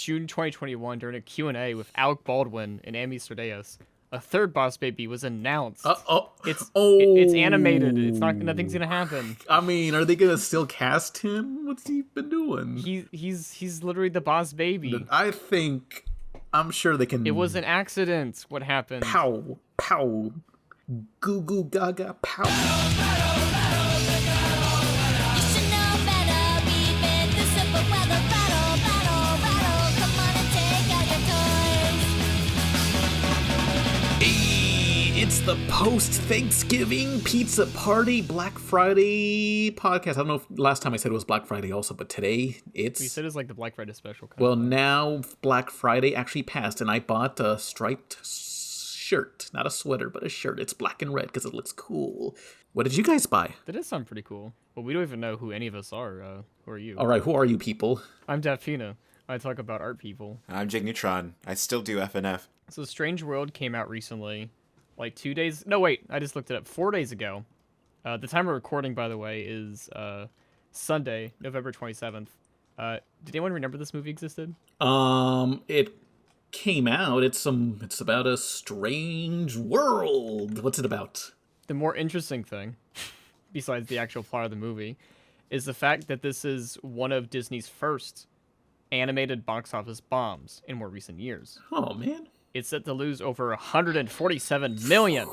June 2021, during a Q&A with Alec Baldwin and Amy Serdeas, a third Boss Baby was announced. It's animated. Nothing's gonna happen. I mean, are they gonna still cast him? What's he been doing? He's literally the Boss Baby. I'm sure they can. It was an accident. What happened? Pow, pow, goo goo gaga, pow. It's the post-Thanksgiving pizza party Black Friday podcast. I don't know if last time I said it was Black Friday also, but today it's... We said it's like the Black Friday special. Well, now Black Friday actually passed, and I bought a striped shirt. Not a sweater, but a shirt. It's black and red because it looks cool. What did you guys buy? That does sound pretty cool. Well, we don't even know who any of us are. Who are you? All right, who are you people? I'm Dafina. I talk about art people. I'm Jimmy Neutron. I still do FNF. So Strange World came out recently. Like 2 days... No, wait. I just looked it up. 4 days ago. The time of recording, by the way, is Sunday, November 27th. Did anyone remember this movie existed? It came out. It's about a strange world. What's it about? The more interesting thing, besides the actual plot of the movie, is the fact that this is one of Disney's first animated box office bombs in more recent years. Oh, man. It's set to lose over 147 million.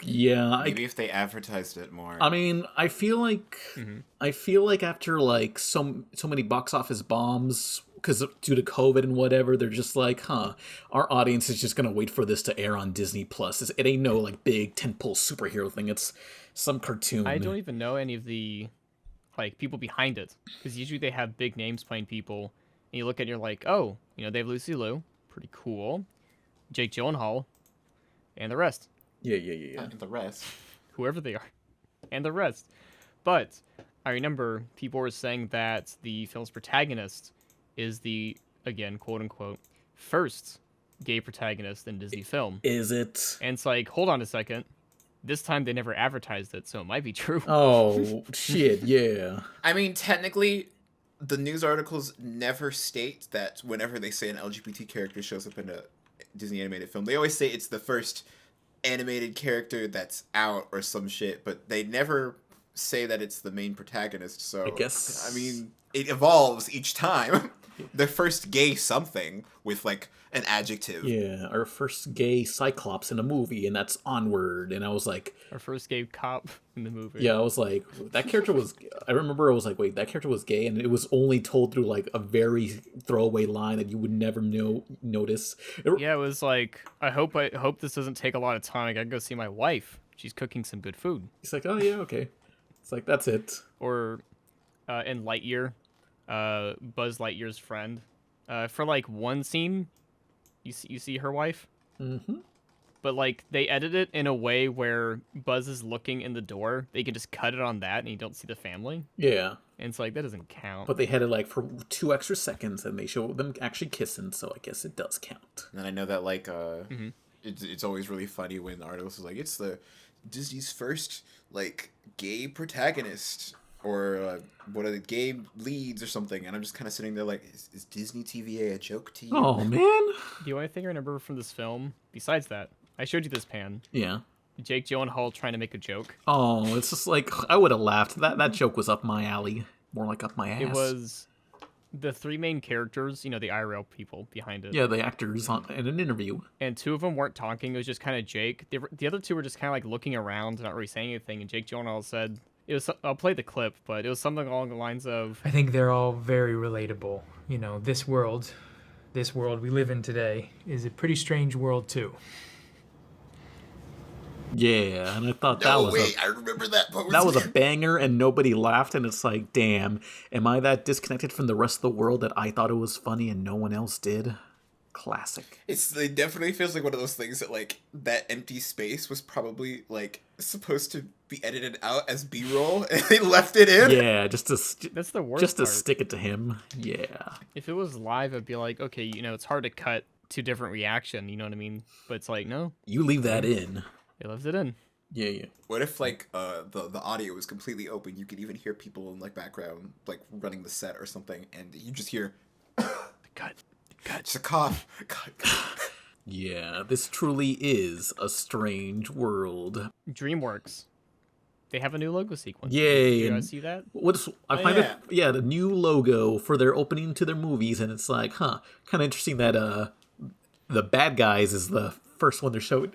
Yeah, maybe if they advertised it more. I mean, I feel like after like so many box office bombs, because due to COVID and whatever, they're just like, our audience is just gonna wait for this to air on Disney Plus. It ain't no like big tentpole superhero thing. It's some cartoon. I don't even know any of the like people behind it, because usually they have big names playing people, and you look at it, you're like, oh, they have Lucy Liu, pretty cool. Jake Gyllenhaal, and the rest. Yeah. And the rest. Whoever they are. And the rest. But I remember people were saying that the film's protagonist is the, again, quote-unquote, first gay protagonist in Disney film. Is it? And it's like, hold on a second. This time they never advertised it, so it might be true. Oh, shit, yeah. I mean, technically, the news articles never state that whenever they say an LGBT character shows up in a Disney animated film, they always say it's the first animated character that's out or some shit, but they never say that it's the main protagonist. So I mean, it evolves each time. The first gay something with like an adjective. Yeah, our first gay Cyclops in a movie, and that's Onward. And I was like, our first gay cop in the movie. Yeah, I was like, that character was. I remember I was like, wait, that character was gay, and it was only told through like a very throwaway line that you would never notice. Yeah, it was like, I hope this doesn't take a lot of time. I gotta go see my wife. She's cooking some good food. He's like, oh yeah, okay. It's like that's it. Or in Lightyear, Buzz Lightyear's friend. For like one scene, you see her wife. Mm-hmm. But like they edit it in a way where Buzz is looking in the door. They can just cut it on that, and you don't see the family. Yeah. And it's like that doesn't count. But they had it like for 2 extra seconds, and they show them actually kissing, so I guess it does count. And I know that like it's always really funny when the article is like, it's the Disney's first like gay protagonist. Or what are the gay leads or something, and I'm just kind of sitting there like, is Disney TVA a joke to you? Oh man! The only thing I remember from this film, besides that, I showed you this pan. Yeah. Jake Gyllenhaal trying to make a joke. Oh, it's just like I would have laughed. That joke was up my alley, more like up my ass. It was the 3 main characters, the IRL people behind it. Yeah, the actors in an interview. And 2 of them weren't talking. It was just kind of Jake. The other 2 were just kind of like looking around, not really saying anything. And Jake Gyllenhaal said. I'll play the clip, but it was something along the lines of... I think they're all very relatable. This world we live in today is a pretty strange world, too. Yeah, and I thought I remember that post. That was a banger, and nobody laughed, and it's like, damn, am I that disconnected from the rest of the world that I thought it was funny and no one else did? Classic. It definitely feels like one of those things that like that empty space was probably like supposed to be edited out as B-roll, and they left it in. Yeah, that's the worst. Just to part. stick it to him. Yeah. If it was live, I'd be like, okay, it's hard to cut 2 different reaction. You know what I mean? But it's like, no, you leave that in. They left it in. Yeah. What if like the audio was completely open? You could even hear people in like background like running the set or something, and you just hear Cut. It's a cough. God. Yeah, this truly is a strange world. DreamWorks. They have a new logo sequence. Yay! Did you and guys see that? I find it the new logo for their opening to their movies, and it's like, kind of interesting that the bad guys is the first one they're showing.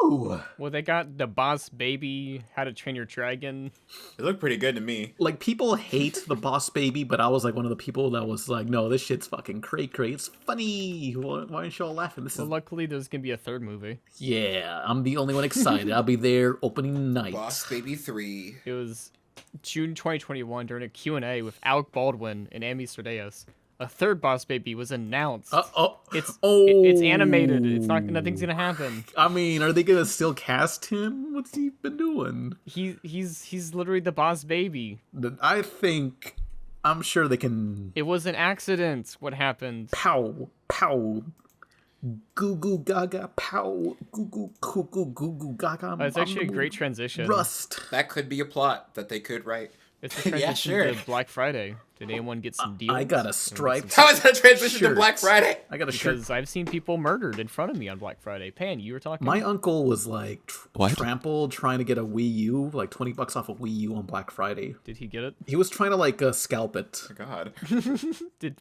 Well, they got the Boss Baby, How to Train Your Dragon. It looked pretty good to me. Like, people hate the Boss Baby, but I was like one of the people that was like, no, this shit's fucking cray. It's funny. Why aren't you all laughing? Well, luckily, there's going to be a third movie. Yeah, I'm the only one excited. I'll be there opening night. Boss Baby 3. It was June 2021 during a Q&A with Alec Baldwin and Amy Serdeas. A third Boss Baby was announced. It's animated. It's nothing's gonna happen. I mean, are they gonna still cast him? What's he been doing? He's literally the Boss Baby. I'm sure they can. It was an accident. What happened? Pow, goo goo gaga, pow, goo goo gaga. It's actually a great transition. Rust. That could be a plot that they could write. It's a transition to Black Friday. Did anyone get some deals? I got a striped. How is that transition to Black Friday? I got a shirt. Because I've seen people murdered in front of me on Black Friday. Pan, you were talking. My uncle was like trampled trying to get a Wii U, like $20 off a Wii U on Black Friday. Did he get it? He was trying to scalp it. Oh, God.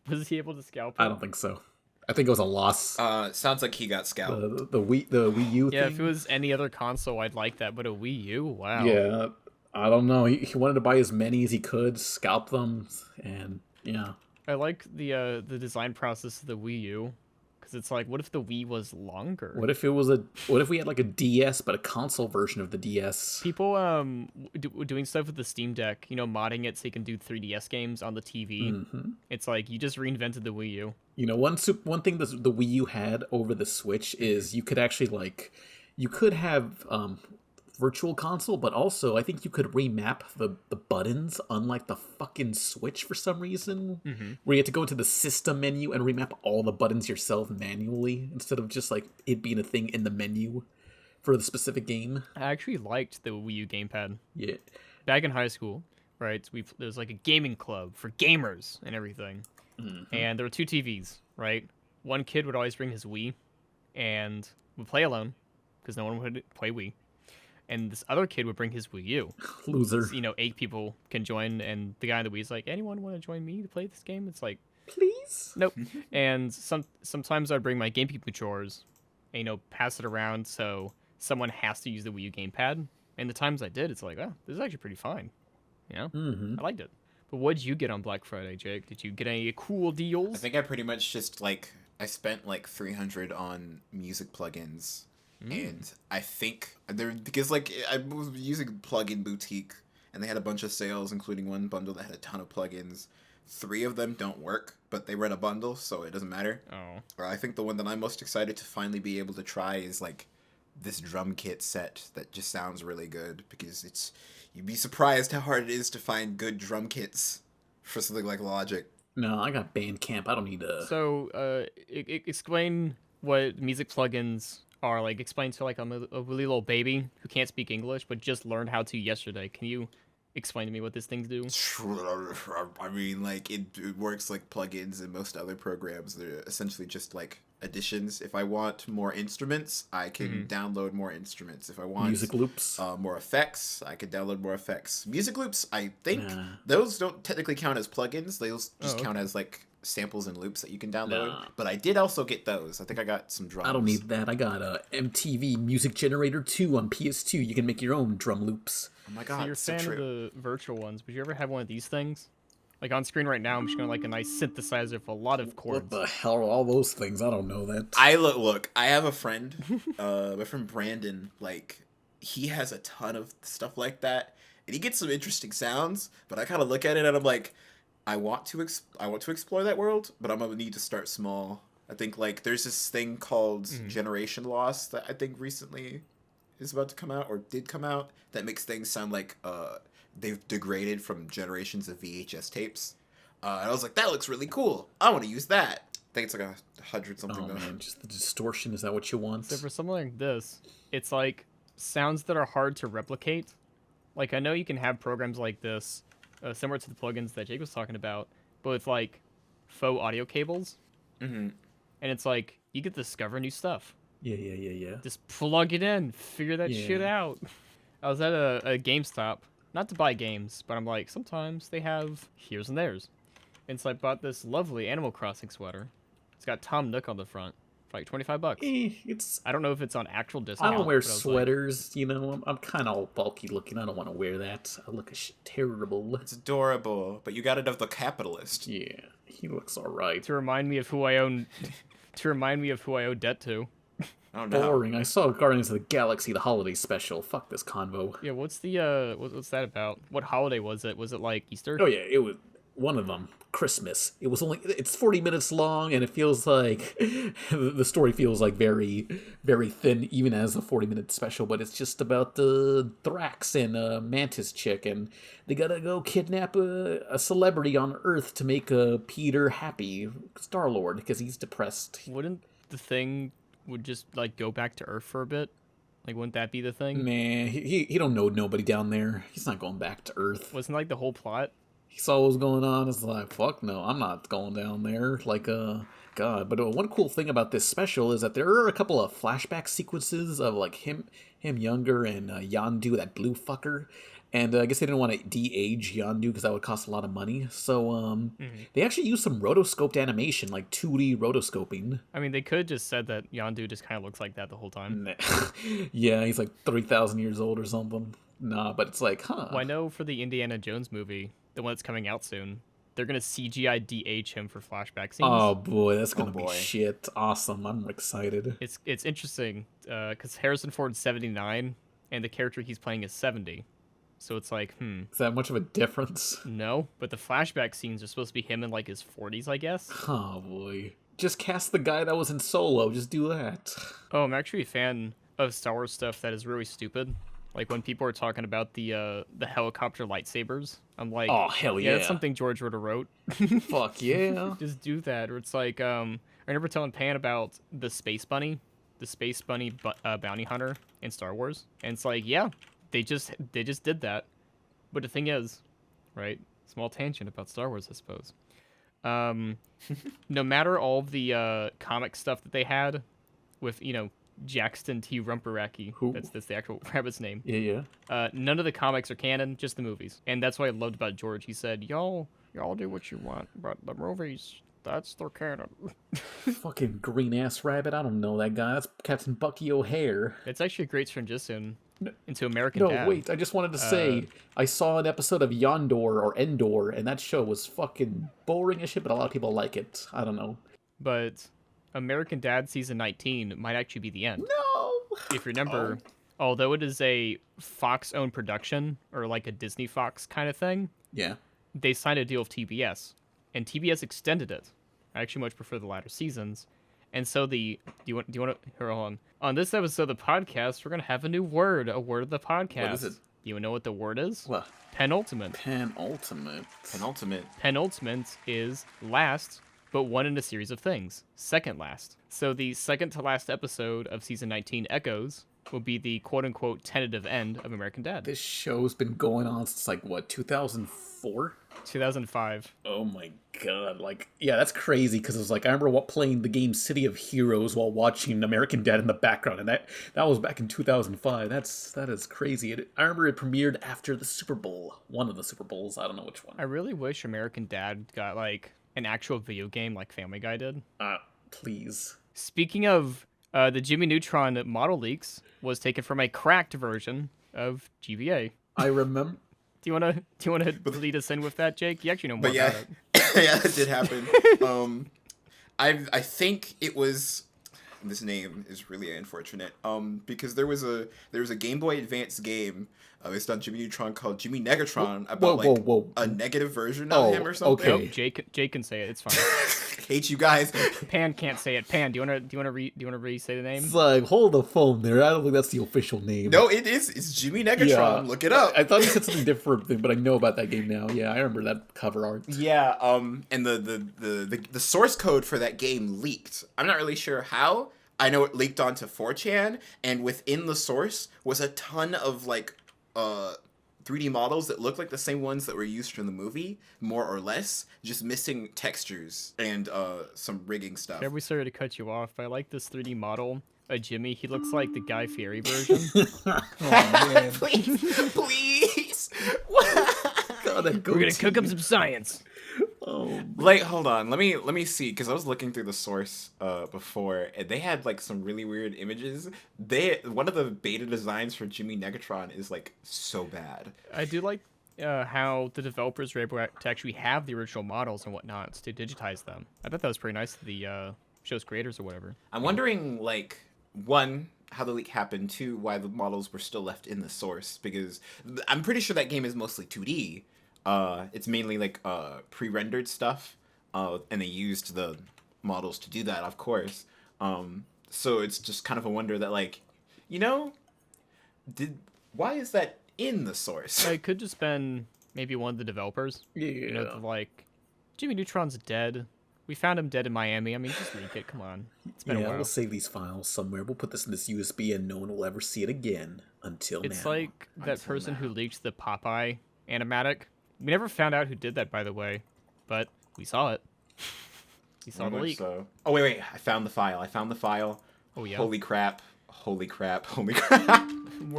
Was he able to scalp it? I don't think so. I think it was a loss. Sounds like he got scalped. The Wii U thing. Yeah, if it was any other console, I'd like that, but a Wii U, wow. Yeah, I don't know. He wanted to buy as many as he could, scalp them, and yeah. I like the design process of the Wii U, because it's like, what if the Wii was longer? What if we had like a DS, but a console version of the DS? People doing stuff with the Steam Deck, modding it so you can do 3DS games on the TV. Mm-hmm. It's like you just reinvented the Wii U. One thing that the Wii U had over the Switch is you could actually you could have virtual console, but also I think you could remap the buttons, unlike the fucking Switch for some reason, where you had to go into the system menu and remap all the buttons yourself manually instead of just it being a thing in the menu for the specific game. I actually liked the Wii U gamepad. Yeah. Back in high school, right? There's like a gaming club for gamers and everything, and there were two TVs, right? One kid would always bring his Wii, and would play alone because no one would play Wii. And this other kid would bring his Wii U. Loser. So, 8 people can join, and the guy on the Wii is like, anyone want to join me to play this game? It's like, please? Nope. And sometimes I'd bring my GameCube controllers and, pass it around so someone has to use the Wii U gamepad. And the times I did, it's like, oh, this is actually pretty fine. I liked it. But what did you get on Black Friday, Jake? Did you get any cool deals? I think I pretty much just I spent $300 on music plugins. And I think because I was using Plugin Boutique and they had a bunch of sales, including one bundle that had a ton of plugins. 3 of them don't work, but they run a bundle, so it doesn't matter. Oh. Or I think the one that I'm most excited to finally be able to try is this drum kit set that just sounds really good, because you'd be surprised how hard it is to find good drum kits for something like Logic. No, I got Bandcamp. I don't need to. So, explain what music plugins are. Explain to a really little baby who can't speak English but just learned how to yesterday. Can you explain to me what these things do? I mean, it works like plugins and most other programs. They're essentially just additions. If I want more instruments, I can download more instruments. If I want music loops, more effects, I can download more effects. Music loops, I think those don't technically count as plugins. They just count as samples and loops that you can download. But I did also get those. I think I got some drums. I don't need that. I got a MTV Music Generator 2 on PS2. You can make your own drum loops. Oh my god, so you're a fan of the virtual ones. Would you ever have one of these things? On screen right now, I'm just going a nice synthesizer with a lot of chords. What the hell are all those things? I don't know that. Look, I have a friend, my friend Brandon, he has a ton of stuff like that, and he gets some interesting sounds, but I kind of look at it and I'm like, I want to explore that world, but I'm gonna need to start small. I think there's this thing called Generation Loss that I think recently is about to come out or did come out that makes things sound like they've degraded from generations of VHS tapes. And I was like, that looks really cool. I want to use that. I think it's 100 something. Oh man, just the distortion. Is that what you want? So for something like this, it's sounds that are hard to replicate. I know you can have programs like this, similar to the plugins that Jake was talking about, but with faux audio cables, Mm-hmm. And it's like, you get to discover new stuff. Yeah. Just plug it in, figure that shit out. I was at a GameStop, not to buy games, but I'm like, sometimes they have here's and theirs. And so I bought this lovely Animal Crossing sweater. It's got Tom Nook on the front for like $25. It's I don't know if it's on actual discount. I don't wear but I was sweaters, you know. I'm kind of bulky looking. I don't want to wear that. I look terrible. It's adorable, but you got it of the capitalist. Yeah, he looks all right. to remind me of who I own, debt to. Oh no. Boring. I saw Guardians of the Galaxy, the holiday special. Fuck this convo. Yeah, what's the what's that about? What holiday was it? Was it like Easter? Oh yeah, it was one of them. Christmas. It's 40 minutes long, and it feels like the story feels like very, very thin, even as a 40-minute special. But it's just about the Thrax and Mantis chick, and they gotta go kidnap a celebrity on Earth to make Peter happy, Star-Lord, because he's depressed. Wouldn't the Thing would just like go back to Earth for a bit? Like, wouldn't that be the thing? Man, he don't know nobody down there. He's not going back to Earth. Wasn't like the whole plot? He saw what was going on. It's like, fuck no, I'm not going down there. Like, God. But one cool thing about this special is that there are a couple of flashback sequences of like him younger and Yondu, that blue fucker. And I guess they didn't want to de-age Yondu because that would cost a lot of money. So they actually used some rotoscoped animation, like 2D rotoscoping. I mean, they could have just said that Yondu just kind of looks like that the whole time. Yeah, he's like 3,000 years old or something. Nah, but it's like, huh. Well, I know for the Indiana Jones movie, the one that's coming out soon, they're gonna CGI de-age him for flashback scenes. Oh boy, that's gonna be boy. shit. Awesome, I'm excited. It's interesting because Harrison Ford's 79 and the character he's playing is 70. So it's like, Is that much of a difference? no, but the flashback scenes are supposed to be him in like his 40s, I guess. Oh boy. Just cast the guy that was in Solo, just do that. Oh, I'm actually a fan of Star Wars stuff that is really stupid. Like when people are talking about the helicopter lightsabers, I'm like, Oh hell yeah. that's something George would have wrote. Fuck yeah. Just do that. Or it's like, I remember telling Pan about the Space Bunny bounty hunter in Star Wars, and it's like, yeah, they just did that. But the thing is, right? Small tangent about Star Wars, I suppose. No matter all of the comic stuff that they had with, Jackson T. Rumperacki. Who? That's the actual rabbit's name. Yeah. None of the comics are canon, just the movies. And that's what I loved about George. He said, y'all do what you want, but the movies, that's their canon. Fucking green ass rabbit. I don't know that guy. That's Captain Bucky O'Hare. It's actually a great transition into American No, Dad. wait. I just wanted to say I saw an episode of Yondor or Endor, and that show was fucking boring as shit, but a lot of people like it. I don't know. But American Dad season 19 might actually be the end. No. If you remember, although it is a Fox-owned production, or like a Disney Fox kind of thing, Yeah. they signed a deal with TBS, and TBS extended it. I actually much prefer the latter seasons. And so do you want to here, hold on. On this episode of the podcast, we're gonna have a word of the podcast. What is it? Do you know what the word is? What? Penultimate. Penultimate. Penultimate is last, but one in a series of things. Second last. So the second to last episode of season 19, Echoes, will be the quote-unquote tentative end of American Dad. This show's been going on since like what, 2004? 2005. Oh my god! Like, yeah, that's crazy because it was like I remember playing the game City of Heroes while watching American Dad in the background, and that was back in 2005. That is crazy. I remember it premiered after the Super Bowl, one of the Super Bowls. I don't know which one. I really wish American Dad got like an actual video game like Family Guy did. Please. Speaking of the Jimmy Neutron model leaks was taken from a cracked version of GBA. I remember. Do you wanna lead us in with that, Jake? You actually know more But yeah, about it. yeah, that did happen. I think it was. This name is really unfortunate. Because there was a Game Boy Advance game based on Jimmy Neutron called Jimmy Negatron about a negative version of him or something. Okay. Nope, Jake can say it. It's fine. Hate you guys. Pan can't say it. Pan, do you wanna re-say the name? It's like, hold the phone there. I don't think that's the official name. No, it is. It's Jimmy Negatron. Yeah. Look it up. I thought he said something different, but I know about that game now. Yeah, I remember that cover art. Yeah, and the source code for that game leaked. I'm not really sure how. I know it leaked onto 4chan, and within the source was a ton of 3D models that look like the same ones that were used from the movie, more or less, just missing textures and some rigging stuff. Yeah, we started to cut you off. I like this 3D model. Jimmy, he looks like the Guy Fieri version. Oh man. Please. God, that We're gonna goatee. cook up some science. Oh, Like, hold on, let me see, because I was looking through the source before, and they had like some really weird images. One of the beta designs for Jimmy Neutron is like so bad. I do like how the developers were able to actually have the original models and whatnot to digitize them. I thought that was pretty nice to the show's creators or whatever. I'm wondering, like, one, how the leak happened, two, why the models were still left in the source, because I'm pretty sure that game is mostly 2D. It's mainly like pre-rendered stuff, and they used the models to do that, of course. So it's just kind of a wonder that, like, you know, why is that in the source? It could just been maybe one of the developers. yeah. You know, like, Jimmy Neutron's dead. We found him dead in Miami. I mean, just leak it. Come on. It's been a while. We'll save these files somewhere. We'll put this in this USB, and no one will ever see it again until It's now. like that Until person who now. leaked the Popeye animatic. We never found out who did that, by the way, but we saw it. We saw the Very much leak. so. Oh, wait. I found the file. Oh yeah. Holy crap. We're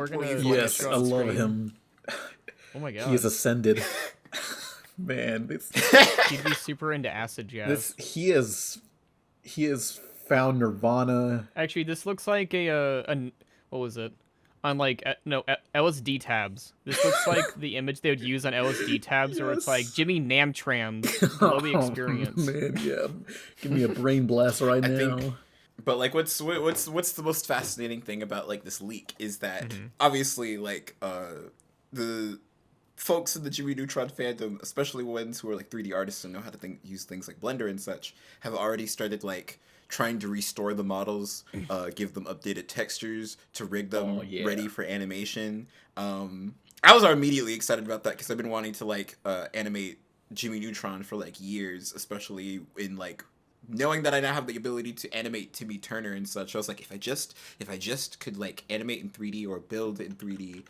gonna. Please, Yes, Share I on love screen. him. Oh my god. He has ascended. Man, He'd be super into acid jazz. he has found Nirvana. Actually, this looks like a what was it? On like LSD tabs. This looks like the image they would use on LSD tabs, where it's like Yes. Jimmy Namtram's glowy experience. Oh, man, yeah. Give me a brain blast right now. think- But like, what's the most fascinating thing about like this leak is that obviously like the folks in the Jimmy Neutron fandom, especially ones who are like 3D artists and know how to use things like Blender and such, have already started like trying to restore the models, give them updated textures to rig them ready for animation. I was immediately excited about that because I've been wanting to like animate Jimmy Neutron for like years, especially in like knowing that I now have the ability to animate Timmy Turner and such. I was like, if I just could like animate in 3D or build in 3D,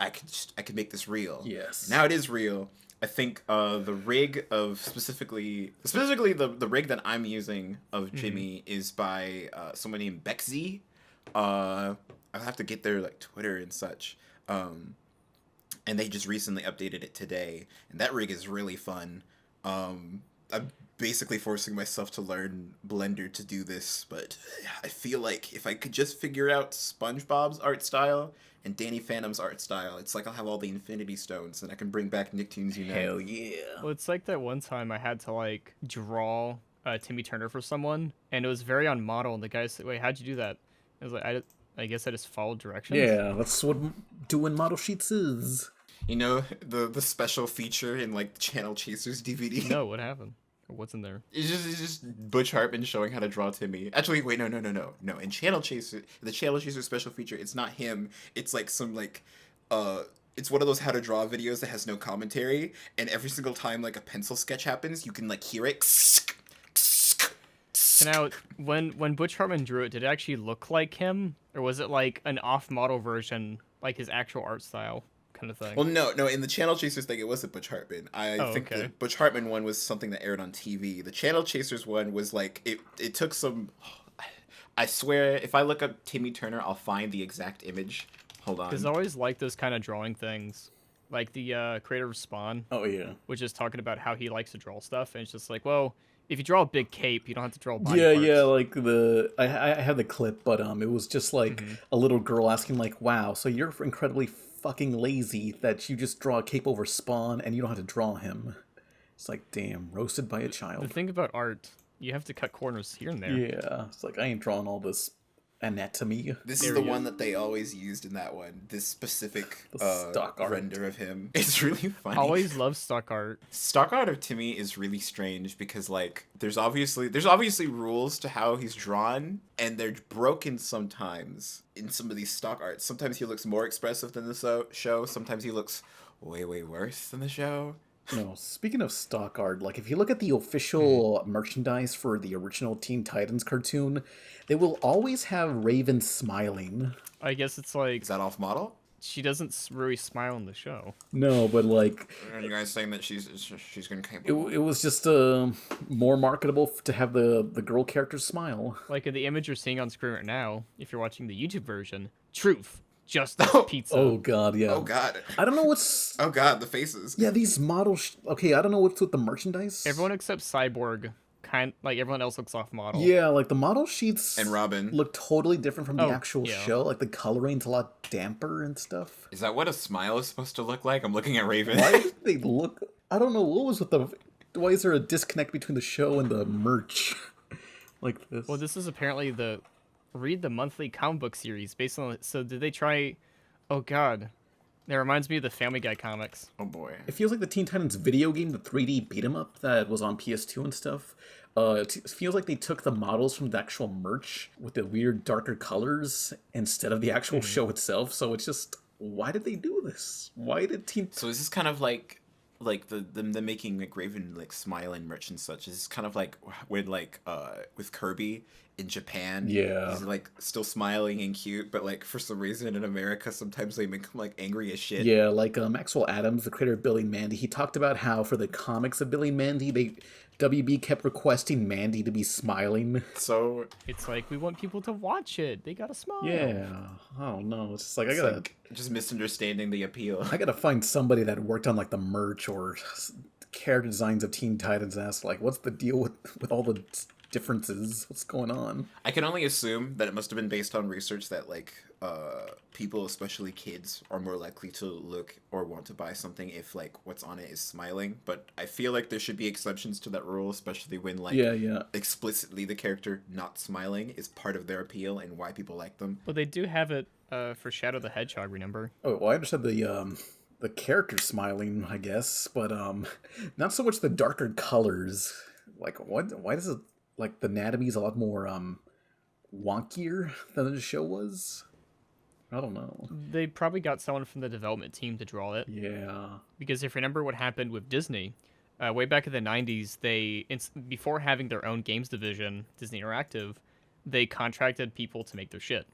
I could make this real. Yes. Now it is real. I think the rig of specifically the rig that I'm using of Jimmy is by someone named Bexzy. I'll have to get their like Twitter and such. And they just recently updated it today, and that rig is really fun. I'm basically forcing myself to learn Blender to do this, but I feel like if I could just figure out SpongeBob's art style and Danny Phantom's art style, it's like I'll have all the Infinity Stones, and I can bring back Nicktoons Unite. Hell yeah. Well, it's like that one time I had to like draw Timmy Turner for someone, and it was very on model, and the guy said, "Wait, how'd you do that?" I was like, I guess I just followed directions. Yeah, that's what doing model sheets is. You know, the special feature in like Channel Chasers DVD. No, what happened? Or what's in there? It's just Butch Hartman showing how to draw Timmy. Actually, wait, no. In Channel Chaser, the Channel Chaser special feature, it's not him. It's like some like, it's one of those how to draw videos that has no commentary, and every single time like a pencil sketch happens, you can like hear it. So now, when Butch Hartman drew it, did it actually look like him, or was it like an off-model version, like his actual art style kind of thing? Well, no. In the Channel Chasers thing, it wasn't Butch Hartman. I think okay. the Butch Hartman one was something that aired on TV. The Channel Chasers one was like it took some. I swear, if I look up Timmy Turner, I'll find the exact image. Hold on. Because I always like those kind of drawing things, like the creator of Spawn, Oh yeah. which is talking about how he likes to draw stuff, and it's just like, well, if you draw a big cape, you don't have to draw body parts. Yeah, like I have the clip, but it was just like a little girl asking like, "Wow, so you're incredibly fucking lazy that you just draw a cape over Spawn and you don't have to draw him." It's like, damn, roasted by a The child. thing about art, you have to cut corners here and there. Yeah, it's like I ain't drawing all this anatomy. This There is the we go. one that they always used in that one. This specific The stock art. render of him. It's really funny. Always love stock art. Stock art of Timmy is really strange because like there's obviously rules to how he's drawn, and they're broken sometimes in some of these stock arts. Sometimes he looks more expressive than the show. Sometimes he looks way worse than the show. No, speaking of stock art, like if you look at the official merchandise for the original Teen Titans cartoon, they will always have Raven smiling. I guess it's like Is that off model? She doesn't really smile in the show. No, but like Are you guys saying that she's gonna it was just more marketable to have the girl character smile. Like in the image you're seeing on screen right now, if you're watching the YouTube version, truth, justice, pizza. Oh god, yeah. Oh god. I don't know what's. Oh god, the faces. Yeah, these models. Okay, I don't know what's with the merchandise. Everyone except Cyborg, like everyone else looks off model. Yeah, like the model sheets And Robin. look totally different from the Oh, actual yeah. show. Like the coloring's a lot damper and stuff. Is that what a smile is supposed to look like? I'm looking at Raven. Why did they look? I don't know what was with the. Why is there a disconnect between the show and the merch? Like this. Well, this is apparently read the monthly comic book series based on. So did they try? Oh god, that reminds me of the Family Guy comics. Oh boy. It feels like the Teen Titans video game, the 3D beat 'em up that was on PS2 and stuff. It feels like they took the models from the actual merch with the weird darker colors instead of the actual show itself. So it's just, why did they do this? Why did Teen? So is this kind of like the making like Raven like smiling merch and such? Is this kind of like when like with Kirby in Japan? Yeah. He's like still smiling and cute, but like for some reason in America sometimes they make him like angry as shit. Yeah, like Maxwell Adams, the creator of Billy and Mandy, he talked about how for the comics of Billy and Mandy, WB kept requesting Mandy to be smiling. So It's like we want people to watch it. They gotta smile. Yeah, I don't know. It's just like it's like just misunderstanding the appeal. I gotta find somebody that worked on like the merch or character designs of Teen Titans and ask like, what's the deal with all the differences? What's going on? I can only assume that it must have been based on research that like people, especially kids, are more likely to look or want to buy something if like what's on it is smiling. But I feel like there should be exceptions to that rule, especially when like explicitly the character not smiling is part of their appeal and why people like them. But they do have it for Shadow the Hedgehog. Remember? Oh, well, I understand the character smiling, I guess, but not so much the darker colors. Like, what? Why does it like the anatomy's a lot more wonkier than the show was? I don't know. They probably got someone from the development team to draw it. Yeah. Because if you remember what happened with Disney, way back in the 90s, before having their own games division, Disney Interactive, they contracted people to make their shit.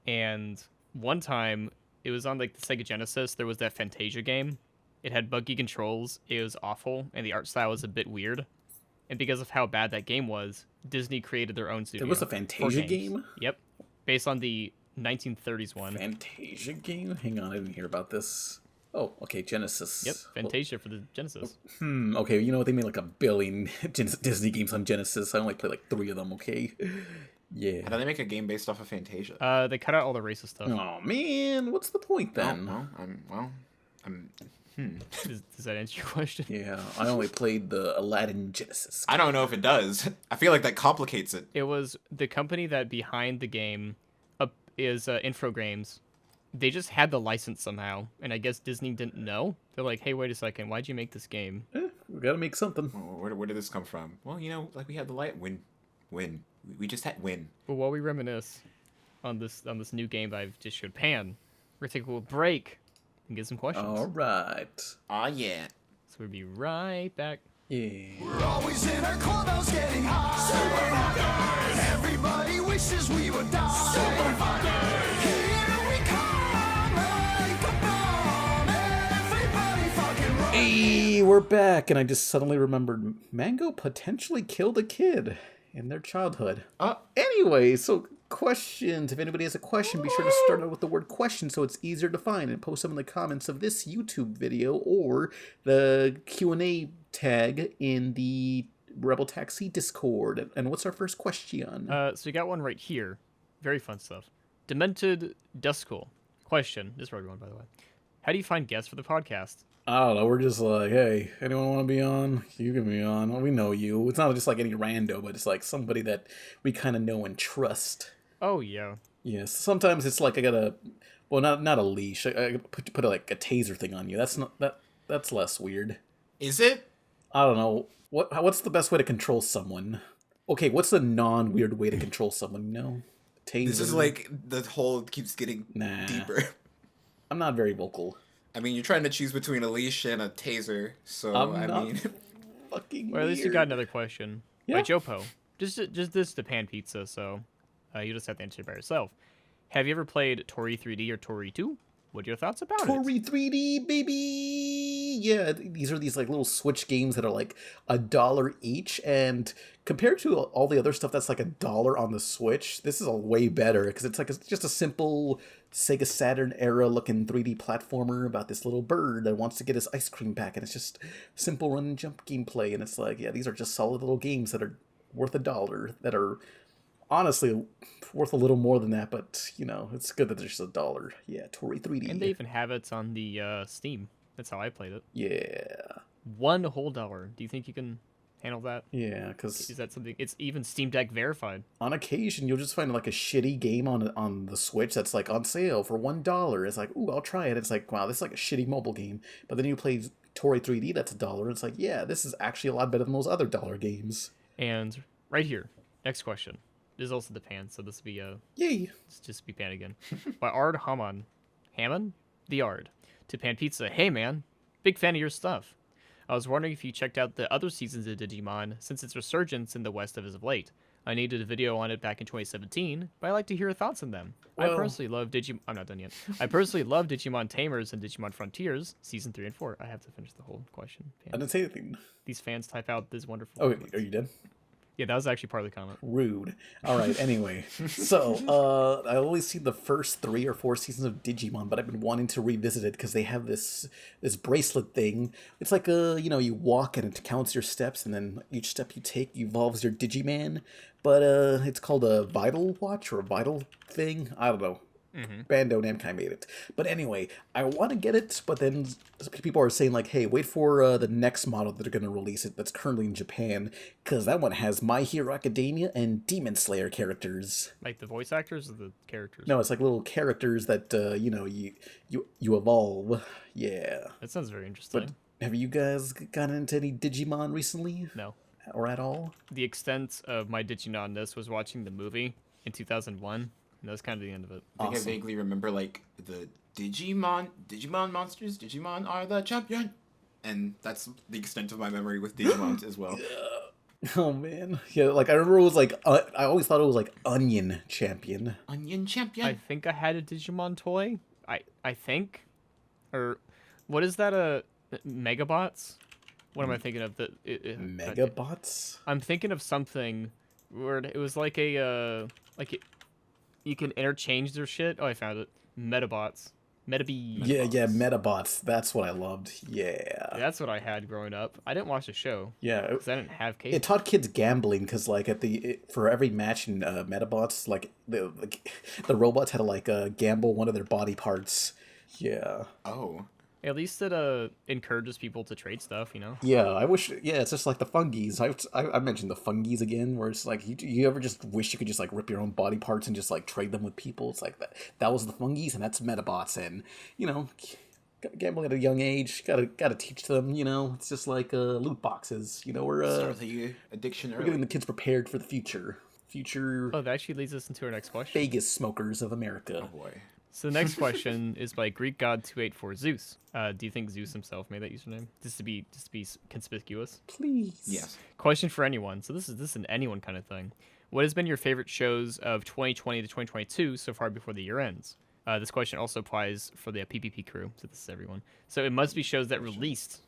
And one time, it was on like the Sega Genesis, there was that Fantasia game. It had buggy controls, it was awful, and the art style was a bit weird. And because of how bad that game was, Disney created their own studio. There was a for Fantasia games. game? Yep. Based on the 1930s one. Fantasia game? Hang on, I didn't hear about this. Oh, okay, Genesis. Yep, Fantasia for the Genesis. Okay, you know what? They made like a billion Disney games on Genesis. I only played like 3 of them, okay? Yeah. How do they make a game based off of Fantasia? They cut out all the racist stuff. Oh, man, what's the point then? Does that answer your question? Yeah, I only played the Aladdin Genesis. I don't know if it does. I feel like that complicates it. It was the company that behind the game is Infogrames. They just had the license somehow, and I guess Disney didn't know. They're like, hey, wait a second, why'd you make this game? We gotta make something. Where did this come from? Well, you know, like we had the light win. We just had win. But while we reminisce on this new game that I've just showed Pan, we're gonna take a little break and get some questions. All right. Aw, yeah. So we'll be right back. Yeah. We're always in our clubhouse getting high. Super fuckers. Everybody wishes we would die. Super fuckers. Here we come like a bomb. Everybody fucking run. Hey, we're back, and I just suddenly remembered Mango potentially killed a kid in their childhood. Anyway, so questions. If anybody has a question, be sure to start out with the word question so it's easier to find and post them in the comments of this YouTube video or the Q&A tag in the rebeltaxi Discord. And what's our first question? So we got one right here. Very fun stuff. Demented Duskull. Question. This is for everyone, by the way. How do you find guests for the podcast? I don't know. We're just like, hey, anyone want to be on? You can be on. Well, we know you. It's not just like any rando, but it's like somebody that we kind of know and trust. Oh, yeah. Yes. Sometimes it's like I gotta, well, not a leash. I put like a taser thing on you. That's not that's less weird. Is it? I don't know. What's the best way to control someone? Okay, what's the non-weird way to control someone? You know, taser. This is like the hole keeps getting deeper. I'm not very vocal. I mean, you're trying to choose between a leash and a taser, so I'm mean, fucking. Well, at least you weird. got another question. Yeah. By Jopo. Just this to Pan Pizza, so you just have to answer it by yourself. Have you ever played Toree 3D or Toree 2? What are your thoughts about it? Toree 3D, baby! Yeah, these are these like little Switch games that are like $1 each, and compared to all the other stuff that's like $1 on the Switch, this is a way better because it's like just a simple Sega Saturn era looking 3D platformer about this little bird that wants to get his ice cream back, and it's just simple run and jump gameplay, and it's like, yeah, these are just solid little games that are worth $1, that are honestly worth a little more than that, but you know, it's good that there's just $1. Yeah, Toree 3D. And they even have it on the Steam. That's how I played it. Yeah. $1 whole. Do you think you can handle that? Yeah, because Is that something? It's even Steam Deck verified. on occasion you'll just find like a shitty game on the Switch that's like on sale for $1. It's like, ooh, I'll try it. It's like, wow, this is like a shitty mobile game. But then you play Toree 3D, that's $1. It's like, yeah, this is actually a lot better than those other dollar games. And right here, next question. This is also the pan, so this will be Yay. It's just be pan again. By Ard Hammond. Hammond? The Ard. To Pan Pizza. Hey man, big fan of your stuff. I was wondering if you checked out the other seasons of Digimon since its resurgence in the West as of late. I needed a video on it back in 2017, but I'd like to hear your thoughts on them. I Well- personally love Digimon. I'm not done yet. I personally love Digimon Tamers and Digimon Frontiers, season 3 and 4. I have to finish the whole question. I Pan. didn't say anything. These fans type out this wonderful. Oh, comments. are you done? Yeah, that was actually part of the comment. Rude. All right. Anyway, so I always see the first 3 or 4 seasons of Digimon, but I've been wanting to revisit it because they have this bracelet thing. It's like you walk and it counts your steps, and then each step you take evolves your Digiman. But it's called a Vital Watch or a Vital thing. I don't know. Bando Namkai made it. But anyway, I want to get it, but then people are saying like, hey, wait for the next model that are going to release it that's currently in Japan, because that one has My Hero Academia and Demon Slayer characters. Like the voice actors or the characters? No, it's like little characters that you evolve. Yeah. That sounds very interesting. But have you guys gotten into any Digimon recently, No. or at all? The extent of my Digimon-ness was watching the movie in 2001, and that was kind of the end of it. I think Awesome. I vaguely remember like the Digimon monsters. Digimon are the champion, and that's the extent of my memory with Digimon as well. Oh man, yeah. Like I remember it was like I always thought it was like Onion Champion. Onion champion. I think I had a Digimon toy. I think, or what is that? Megabots? What am I thinking of? Megabots. I'm thinking of something where it was like you can interchange their shit. Oh, I found it. Medabots. Yeah, Medabots. That's what I loved. Yeah. That's what I had growing up. I didn't watch the show Yeah. because I didn't have cable. It taught kids gambling because, like, for every match in Medabots, like the robots had to like gamble one of their body parts. Yeah. Oh. At least it encourages people to trade stuff, you know. Yeah, I wish. Yeah, it's just like the fungies. I mentioned the fungies again, where it's like you ever just wish you could just like rip your own body parts and just like trade them with people. It's like that was the fungies, and that's Medabots, and gambling at a young age, gotta teach them. It's just like loot boxes. Start the addiction We're early. getting the kids prepared for the future. Oh, that actually leads us into our next question. Vegas smokers of America. Oh boy. So the next question is by Greek God 284 Zeus. Do you think Zeus himself made that username? Just to be conspicuous. Please. Yes. Question for anyone. So this is an anyone kind of thing. What has been your favorite shows of 2020 to 2022 so far before the year ends? This question also applies for the PPP crew, so this is everyone. So it must be shows that released,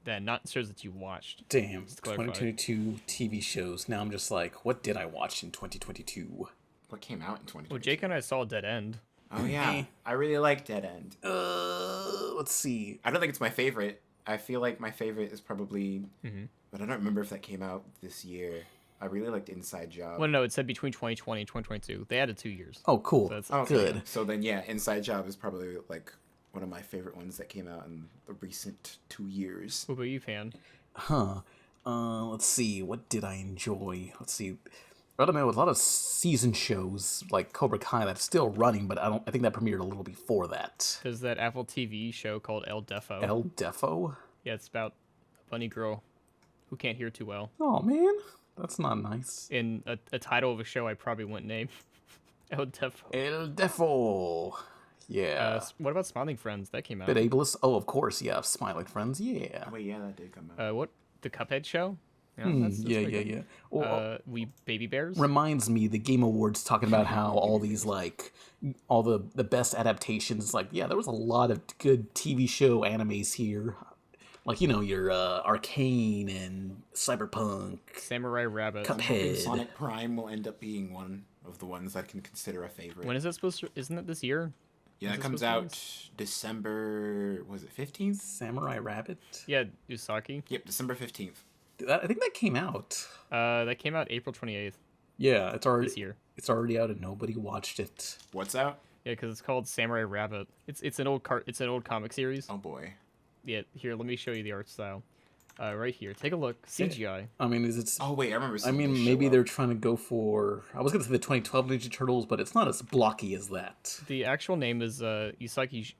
then not shows that you watched. Damn. Just to clarify. 2022 TV shows. Now I'm just like, what did I watch in 2022? What came out in 2020? Well, Jake and I saw Dead End. Oh yeah. I really like Dead End. Let's see. I don't think it's my favorite. I feel like my favorite is probably, but I don't remember if that came out this year. I really liked Inside Job. Well, no, it said between 2020 and 2022. They added 2 years. Oh, cool. So that's Okay. Good. So then, yeah, Inside Job is probably like one of my favorite ones that came out in the recent 2 years. What about you, fan? Huh. Let's see. What did I enjoy? Let's see. I don't know. A lot of season shows like Cobra Kai that's still running, but I think that premiered a little before that. There's that Apple TV show called El Defo. El Defo? Yeah, it's about a bunny girl who can't hear too well. Oh man, that's not nice. In a title of a show I probably wouldn't name. El Defo. El Defo. Yeah. What about Smiling Friends? That came out. Bit ableist. Oh, of course. Yeah. Smiling Friends. Yeah. Wait, yeah, that did come out. What? The Cuphead show? Yeah, that's Yeah, pretty yeah, good. yeah. Well, We Baby Bears. reminds me the Game Awards talking about how all these like all the best adaptations. Like, yeah, there was a lot of good TV show animes here. Like, you know, your Arcane and Cyberpunk, Samurai Rabbit. I'm hoping Cuphead. Sonic Prime will end up being one of the ones I can consider a favorite. When is that supposed to? Isn't it this year? Yeah, is it it comes supposed out December, was it 15th? Samurai Rabbit. Yeah, Usaki. Yep, December 15th. I think that came out. That came out April 28th Yeah, it's already this year. It's already out and nobody watched it. What's out? Yeah, because it's called Samurai Rabbit. It's an old comic series. Oh boy. Yeah, here, let me show you the art style. Right here, take a look. CGI. I mean, is it? Oh wait, I remember I seeing mein, this maybe show they're up. trying to go for. I was gonna say the 2012 Ninja Turtles, but it's not as blocky as that. The actual name is Usagi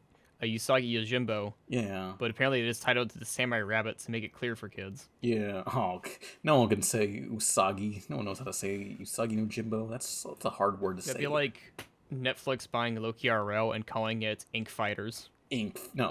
Yojimbo, Yeah, but apparently it is titled to the Samurai Rabbit to make it clear for kids. yeah. Oh, no one can say Usagi. No one knows how to say Usagi no Jimbo. That's a hard word to That'd say. be like Netflix buying Loki RL and calling it Ink Fighters.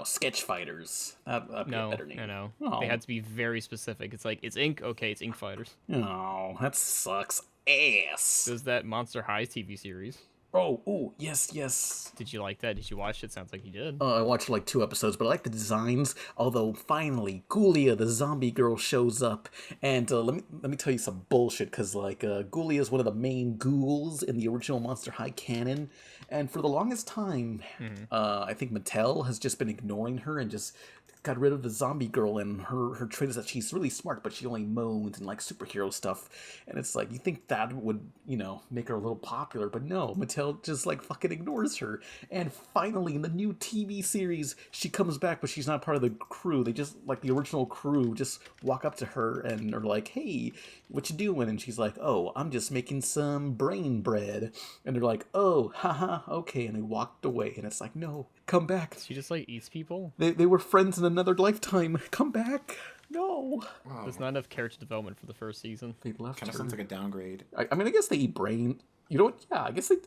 Sketch Fighters. That'd be a No, better name. no. Oh. They had to be very specific. It's like, it's Ink, okay, it's Ink Fighters. Oh, that sucks ass. There's that Monster High TV series. Oh, yes. Did you like that? Did you watch it? Sounds like you did. I watched like 2 episodes, but I like the designs. Although finally, Ghoulia, the zombie girl, shows up, and let me tell you some bullshit. Cause like Ghoulia is one of the main ghouls in the original Monster High canon, and for the longest time, I think Mattel has just been ignoring her and just got rid of the zombie girl. And her trait is that she's really smart, but she only moans and like superhero stuff. And it's like you think that would make her a little popular, but no, Mattel just like fucking ignores her. And finally, in the new TV series, she comes back, but she's not part of the crew. They just, like the original crew, just walk up to her and are like, "Hey, what you doing?" And she's like, "Oh, I'm just making some brain bread." And they're like, "Oh, haha, okay." And they walked away. And it's like, no, come back. She just like eats people. They were friends in another lifetime. Come back. No. There's not enough character development for the first season. They left Kind of her. sounds like a downgrade. I mean, I guess they eat brain. You know what? Yeah,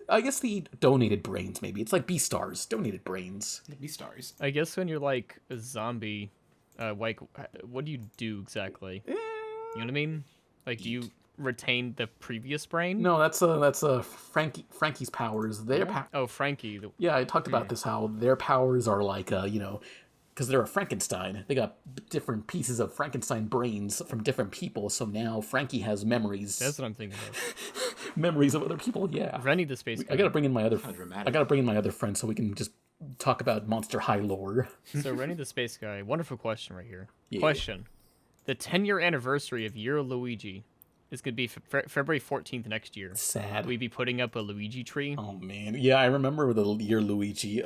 I guess they eat donated brains. Maybe it's like B-stars, donated brains. Be stars. I guess when you're like a zombie, like, what do you do exactly? You know what I mean? Like, do you retain the previous brain? No, that's Frankie's powers. Oh, Frankie. Yeah, I talked about this. How their powers are like because they're a Frankenstein. They got different pieces of Frankenstein brains from different people. So now Frankie has memories. That's what I'm thinking of. Memories of other people. Yeah. Rennie the Space Guy. I gotta bring in my other. dramatic. I gotta bring in my other friend so we can just talk about Monster High lore. So Rennie the Space Guy. Wonderful question right here. Yeah. Question: the 10-year anniversary of Year of Luigi is going to be February 14th next year. Sad. Will we be putting up a Luigi tree? Oh man, yeah, I remember the year Luigi.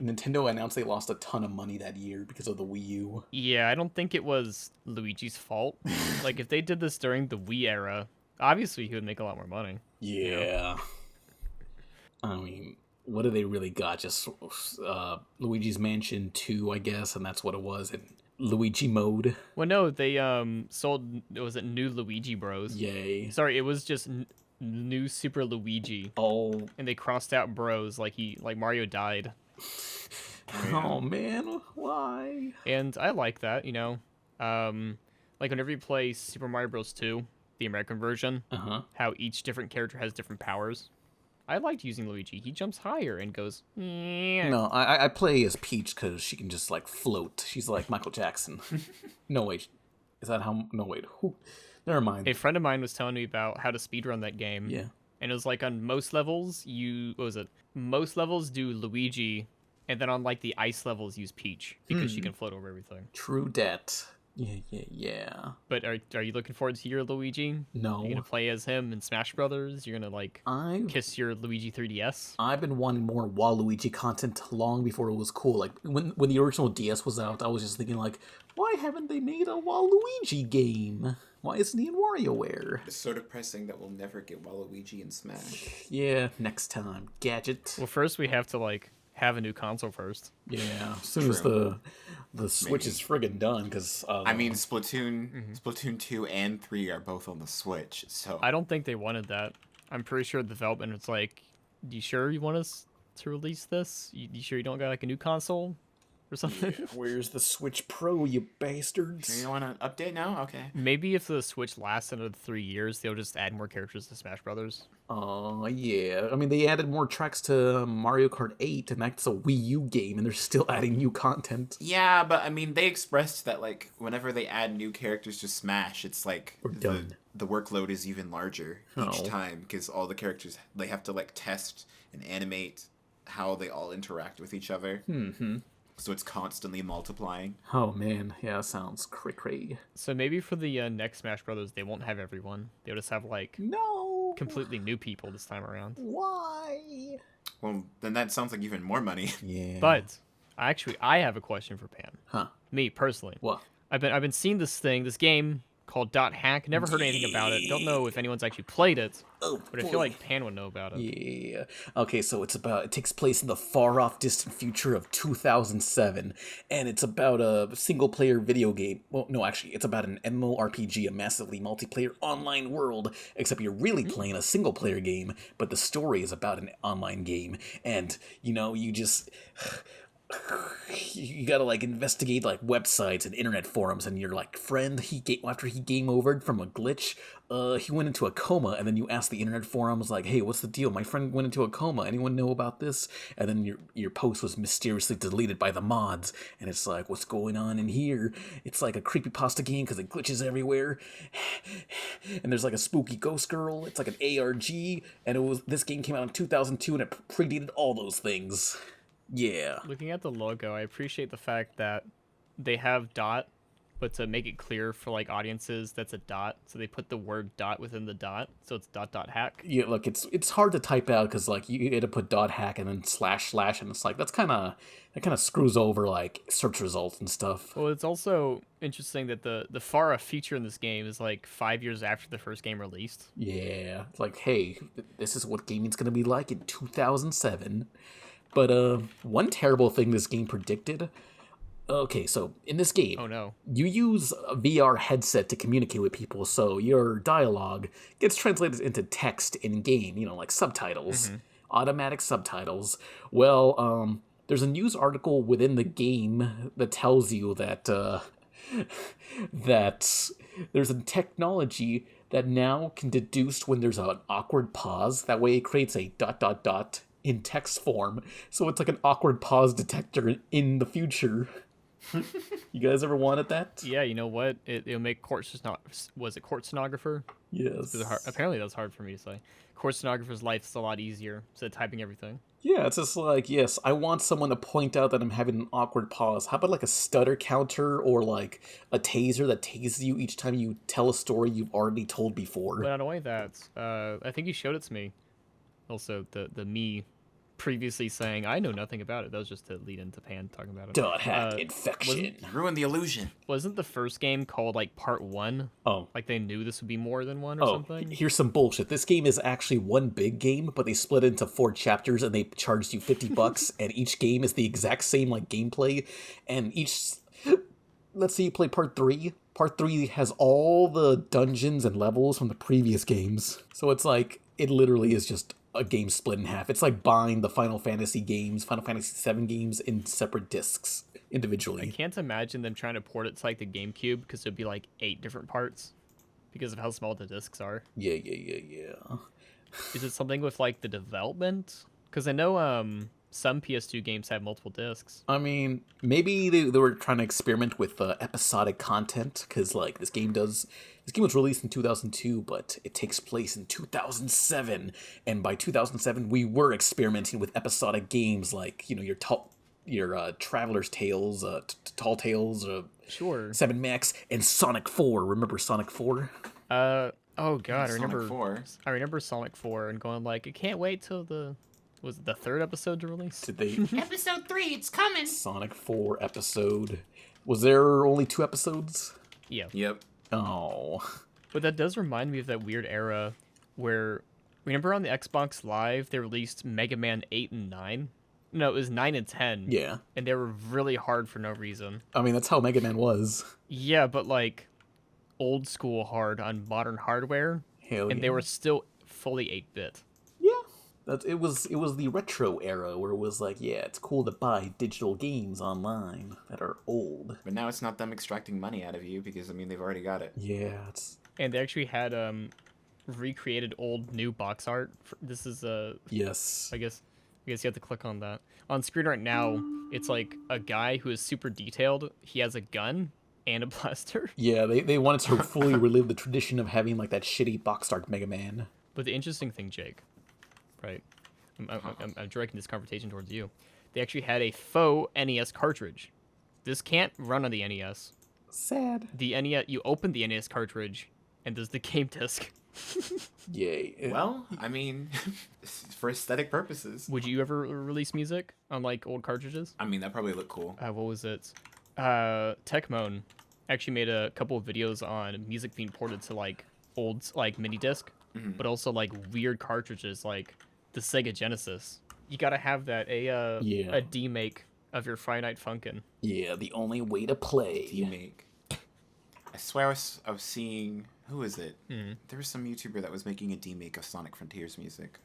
Nintendo announced they lost a ton of money that year because of the Wii U. Yeah, I don't think it was Luigi's fault. Like, if they did this during the Wii era, obviously he would make a lot more money. Yeah. I mean, what do they really got? Just Luigi's Mansion 2, I guess, and that's what it was. And Luigi mode. Well, no, they sold. Was it New Luigi Bros? Yay. Sorry, it was just New Super Luigi, Oh. and they crossed out Bros like Mario died. Oh man, why? And I like that, like whenever you play Super Mario Bros. 2, the American version, how each different character has different powers. I liked using Luigi. He jumps higher and goes. No, I play as Peach because she can just like float. She's like Michael Jackson. No wait, is that how? No wait, who? Never mind. A friend of mine was telling me about how to speedrun that game. Yeah. And it was like on most levels, most levels do Luigi, and then on like the ice levels use Peach because she can float over everything. True debt. Yeah. But are you looking forward to your Luigi? No. You're gonna play as him in Smash Brothers? You're gonna like kiss your Luigi 3DS? I've been wanting more Waluigi content long before it was cool. Like when the original DS was out, I was just thinking like, why haven't they made a Waluigi game? Why isn't he in WarioWare? It's so depressing that we'll never get Waluigi in Smash. Yeah, next time. Gadget. Well, first we have to like have a new console first. Yeah, as soon as the Switch is friggin' done, because I mean, Splatoon 2 and 3 are both on the Switch, so I don't think they wanted that. I'm pretty sure the development was like, you sure you want us to release this? You sure you don't got like a new console? or something. Where's the Switch Pro, you bastards? You want an update now? Okay. Maybe if the Switch lasts another 3 years, they'll just add more characters to Smash Brothers. Oh, yeah. I mean, they added more tracks to Mario Kart 8, and that's a Wii U game, and they're still adding new content. Yeah, but I mean, they expressed that like whenever they add new characters to Smash, it's like We're done. the workload is even larger each Oh. time because all the characters they have to like test and animate how they all interact with each other. Mm-hmm. So it's constantly multiplying. Oh, man. Yeah, sounds cray-cray. So maybe for the next Smash Brothers, they won't have everyone. They'll just have like No! completely new people this time around. Why? Well, then that sounds like even more money. Yeah. But I have a question for Pan. Huh. Me personally. What? I've been seeing this game called Hack. Never heard anything about it. Don't know if anyone's actually played it. Oh, But I feel like Pan would know about it. Yeah. Okay, so it takes place in the far off distant future of 2007, and it's about a single player video game. Well, no, actually, it's about an MMORPG, a massively multiplayer online world, except you're really playing a single player game, but the story is about an online game, and you just you gotta like investigate like websites and internet forums, and your like friend after he game overed from a glitch, he went into a coma, and then you ask the internet forums like, hey, what's the deal? My friend went into a coma. Anyone know about this? And then your post was mysteriously deleted by the mods, and it's like, what's going on in here? It's like a creepypasta game because it glitches everywhere, and there's like a spooky ghost girl. It's like an ARG, and this game came out in 2002, and it predated all those things. Yeah. Looking at the logo, I appreciate the fact that they have dot, but to make it clear for like audiences, that's a dot. So they put the word dot within the dot, so it's dot hack. Yeah, look, it's hard to type out because like you got to put .hack and then // and it's like that kind of screws over like search results and stuff. Well, it's also interesting that the far off feature in this game is like 5 years after the first game released. Yeah, it's like, hey, this is what gaming's gonna be like in 2007. But one terrible thing this game predicted. Okay, so in this game, Oh no. you use a VR headset to communicate with people, so your dialogue gets translated into text in game, like subtitles, automatic subtitles. Well, there's a news article within the game that tells you that that there's a technology that now can deduce when there's an awkward pause. That way it creates a ... in text form, so it's like an awkward pause detector in the future. You guys ever wanted that? Yeah, you know what? It'll make court stenographer? Yes. Apparently that's hard for me to say. Court stenographer's life is a lot easier instead of typing everything. Yeah, it's just like, yes, I want someone to point out that I'm having an awkward pause. How about like a stutter counter or like a taser that tases you each time you tell a story you've already told before? But not only that, I think you showed it to me. Also, the me previously saying I know nothing about it. That was just to lead into Pan talking about it. Hack infection. Ruin the illusion. Wasn't the first game called like Part 1? Oh. Like they knew this would be more than one or something? Here's some bullshit. This game is actually one big game, but they split it into 4 chapters and they charged you $50, and each game is the exact same like gameplay. And let's say you play Part 3. Part 3 has all the dungeons and levels from the previous games. So it's like, it literally is just a game split in half. It's like buying the Final Fantasy VII games in separate discs individually. I can't imagine them trying to port it to like the GameCube because it'd be like 8 different parts because of how small the discs are. Yeah. Is it something with like the development? Because I know some PS2 games have multiple discs. I mean, maybe they were trying to experiment with episodic content, because like this game was released in 2002, but it takes place in 2007, and by 2007 we were experimenting with episodic games like your Traveler's Tales, Tall Tales, Sure. 7 Max, and Sonic 4. Remember Sonic 4? Oh god, I Sonic remember 4. I remember Sonic 4 and going like, I can't wait till the 3rd episode to release? Did they Episode 3, it's coming. Sonic 4 episode? Was there only 2 episodes? Yeah. Yep. Oh. But that does remind me of that weird era where, remember on the Xbox Live, they released Mega Man 8 and 9? No, it was 9 and 10. Yeah. And they were really hard for no reason. I mean, that's how Mega Man was. Yeah, but like old school hard on modern hardware. Hell And yeah. they were still fully 8-bit. Yeah. It was the retro era where it was like, yeah, it's cool to buy digital games online that are old. But now it's not them extracting money out of you because, I mean, they've already got it. Yeah, it's And they actually had recreated old new box art. This is yes. I guess you have to click on that. On screen right now, it's like a guy who is super detailed. He has a gun and a blaster. Yeah, they wanted to fully relive the tradition of having like that shitty box art Mega Man. But the interesting thing, Jake, right? I'm directing this conversation towards you. They actually had a faux NES cartridge. This can't run on the NES. Sad. The NES, you open the NES cartridge, and there's the game disc. Yay. Well, I mean, for aesthetic purposes. Would you ever release music on like old cartridges? I mean, that probably looked cool. What was it? Techmoan actually made a couple of videos on music being ported to like old like mini disc, but also like weird cartridges like the Sega Genesis. You gotta have that a demake of your Finite Funkin'. Yeah, the only way to play. Remake. I swear I was seeing, who is it? There was some YouTuber that was making a demake of Sonic Frontiers music.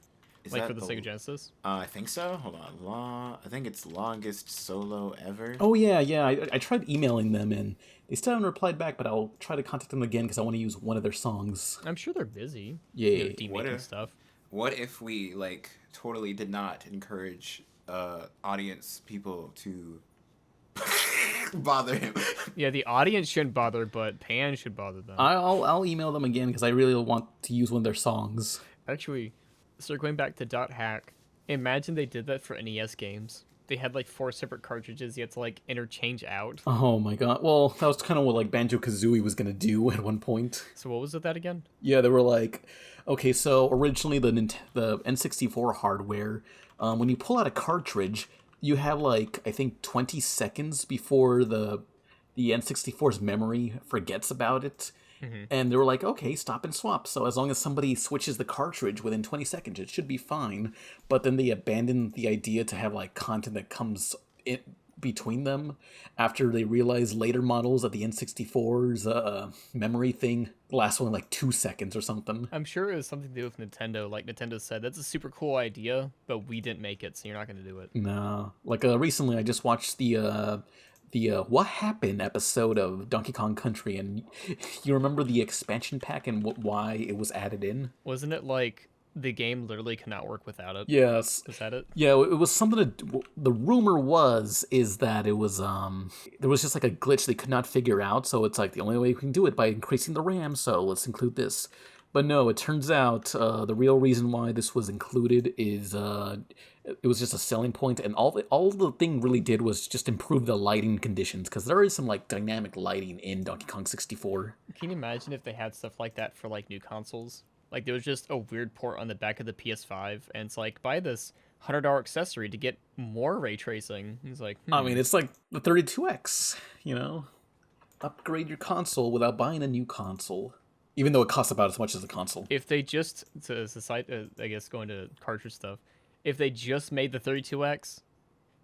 Is Like that for the Sega Genesis? I think so. Hold on. I think it's longest solo ever. Oh yeah. I tried emailing them and they still haven't replied back, but I'll try to contact them again because I want to use one of their songs. I'm sure they're busy. Yeah. You know, demaking stuff. What if we like totally did not encourage audience people to bother him? Yeah, the audience shouldn't bother, but Pan should bother them. I'll email them again because I really want to use one of their songs. Actually, circling back to .hack, imagine they did that for NES games. They had like 4 separate cartridges you had to like interchange out. Oh my god. Well, that was kind of what like Banjo-Kazooie was gonna do at one point. So what was it that again? Yeah, they were like, okay, so originally the N64 hardware, when you pull out a cartridge, you have like I think 20 seconds before the N64's memory forgets about it. And they were like, okay, stop and swap. So as long as somebody switches the cartridge within 20 seconds, it should be fine. But then they abandoned the idea to have like content that comes in between them after they realized later models that the N64's memory thing lasts only like 2 seconds or something. I'm sure it was something to do with Nintendo. Like Nintendo said, that's a super cool idea, but we didn't make it, so you're not going to do it. No. Like recently I just watched the What Happened episode of Donkey Kong Country, and you remember the expansion pack and why it was added in? Wasn't it like the game literally cannot work without it? Yes. Is that it? Yeah, it was something the rumor is that it was there was just like a glitch they could not figure out, so it's like the only way we can do it by increasing the RAM, so let's include this. But no, it turns out the real reason why this was included is it was just a selling point, and all the thing really did was just improve the lighting conditions, because there is some like dynamic lighting in Donkey Kong 64. Can you imagine if they had stuff like that for like new consoles? Like there was just a weird port on the back of the PS5, and it's like, buy this $100 accessory to get more ray tracing. It's like, I mean, it's like the 32X, you know? Upgrade your console without buying a new console. Even though it costs about as much as the console. If they just, to side, I guess going to cartridge stuff, if they just made the 32X,